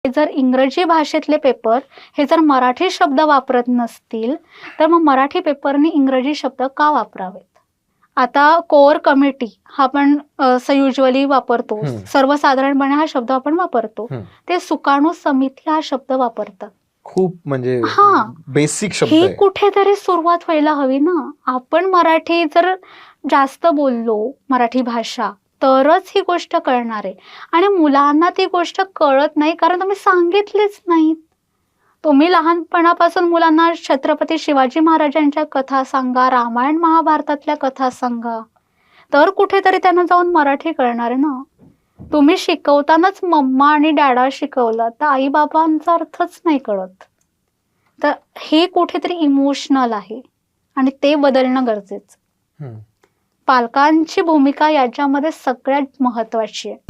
की जर इंग्रजी भाषेतले पेपर हे जर मराठी शब्द वापरत नसतील तर मग मराठी पेपरनी इंग्रजी शब्द का वापरावेत? आता कोर कमिटी हा आपण युजुअली वापरतो, सर्वसाधारणपणे हा शब्द आपण वापरतो. ते सुकाणू समिती हा शब्द वापरतात. खूप म्हणजे बेसिक शब्द ही आहे. कुठेतरी सुरुवात व्हायला हवी ना. आपण मराठी जर जास्त बोललो, मराठी भाषा, तरच ही गोष्ट कळणार आहे. आणि मुलांना ती गोष्ट कळत नाही कारण तुम्ही सांगितलीच नाहीत. तुम्ही लहानपणापासून मुलांना छत्रपती शिवाजी महाराजांच्या कथा सांगा, रामायण महाभारतातल्या कथा सांगा, तर कुठेतरी त्यांना जाऊन मराठी कळणार आहे ना. तुम्ही शिकवतानाच मम्मा आणि डॅडा शिकवलं तर आई बाबांचा अर्थच नाही कळत. तर हे कुठेतरी इमोशनल आहे आणि ते बदलणं गरजेचं. पालकांची भूमिका याच्यामध्ये सगळ्यात महत्वाची आहे.